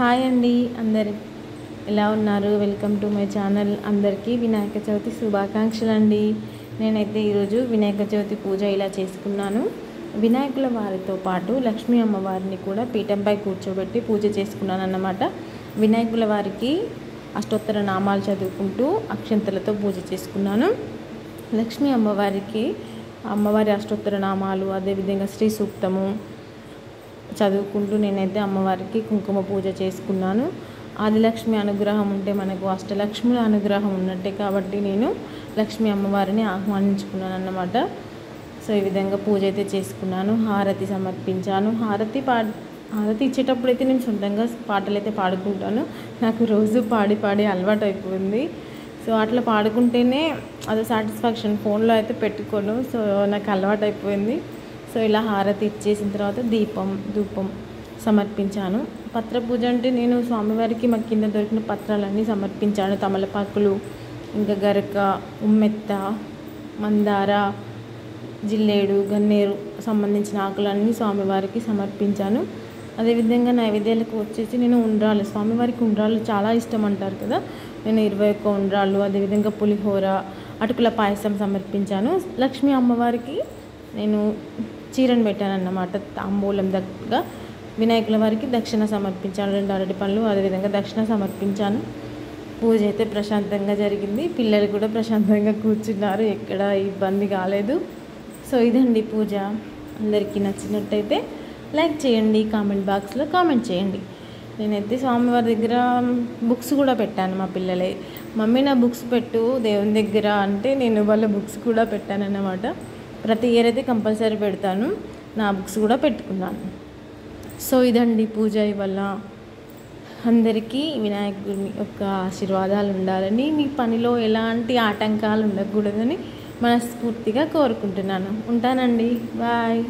Hi అండి, అందరు ఎలా ఉన్నారు? Welcome to my channel. అందరికీ వినాయక చవితి శుభాకాంక్షలు అండి. నేనైతే ఈరోజు వినాయక చవితి పూజ ఇలా చేసుకున్నాను. వినాయకుల వారితో పాటు లక్ష్మీ అమ్మవారిని కూడా పీఠంపై కూర్చోబెట్టి పూజ చేసుకున్నాను అన్నమాట. వినాయకుల వారికి అష్టోత్తర నామాలు చదువుకుంటూ అక్షంతలతో పూజ చేసుకున్నాను. లక్ష్మీ అమ్మవారికి అమ్మవారి అష్టోత్తర నామాలు, అదేవిధంగా శ్రీ సూక్తము చదువుకుంటూ నేనైతే అమ్మవారికి కుంకుమ పూజ చేసుకున్నాను. ఆదిలక్ష్మి అనుగ్రహం ఉంటే మనకు అష్టలక్ష్ముల అనుగ్రహం ఉన్నట్టే, కాబట్టి నేను లక్ష్మీ అమ్మవారిని ఆహ్వానించుకున్నాను అన్నమాట. సో ఈ విధంగా పూజ అయితే చేసుకున్నాను. హారతి సమర్పించాను. హారతి ఇచ్చేటప్పుడు అయితే నేను సొంతంగా పాటలు అయితే పాడుకుంటాను. నాకు రోజు పాడి అలవాటు అయిపోయింది. సో అట్లా పాడుకుంటేనే అదో సాటిస్ఫాక్షన్. ఫోన్లో అయితే పెట్టుకోను. సో నాకు అలవాటు అయిపోయింది. సో ఇలా హారతి ఇచ్చేసిన తర్వాత ధూపం సమర్పించాను. పత్ర పూజ అంటే నేను స్వామివారికి మా కింద దొరికిన పత్రాలన్నీ సమర్పించాను. తమలపాకులు, ఇంకా గరక, ఉమ్మెత్త, మందార, జిల్లేడు, గన్నేరు సంబంధించిన ఆకులన్నీ స్వామివారికి సమర్పించాను. అదేవిధంగా నైవేద్యాలకు వచ్చేసి నేను ఉండ్రాలు, స్వామివారికి ఉండ్రాలు చాలా ఇష్టం అంటారు కదా, నేను 21 ఉండ్రాలు, అదేవిధంగా పులిహోర, అటుకుల పాయసం సమర్పించాను. లక్ష్మీ అమ్మవారికి నేను చీరను పెట్టాను అన్నమాట. తాంబూలం దగ్గర వినాయకుల వారికి దక్షిణ సమర్పించాను. 2 అరటి పండ్లు, అదేవిధంగా దక్షిణ సమర్పించాను. పూజ అయితే ప్రశాంతంగా జరిగింది. పిల్లలు కూడా ప్రశాంతంగా కూర్చున్నారు, ఎక్కడ ఇబ్బంది కాలేదు. సో ఇదండి పూజ. అందరికీ నచ్చినట్టయితే లైక్ చేయండి, కామెంట్ బాక్స్లో కామెంట్ చేయండి. నేనైతే స్వామివారి దగ్గర బుక్స్ కూడా పెట్టాను. మా పిల్లలే, మమ్మీ నా బుక్స్ పెట్టు దేవుని దగ్గర అంటే నేను వాళ్ళ బుక్స్ కూడా పెట్టాను అన్నమాట. ప్రతి ఇయర్ అయితే కంపల్సరీ పెడతాను. నా బుక్స్ కూడా పెట్టుకున్నాను. సో ఇదండి పూజ. ఇవల్ల అందరికీ వినాయకుని యొక్క ఆశీర్వాదాలు ఉండాలని, మీ పనిలో ఎలాంటి ఆటంకాలు ఉండకూడదని మనస్ఫూర్తిగా కోరుకుంటున్నాను. ఉంటానండి, బాయ్.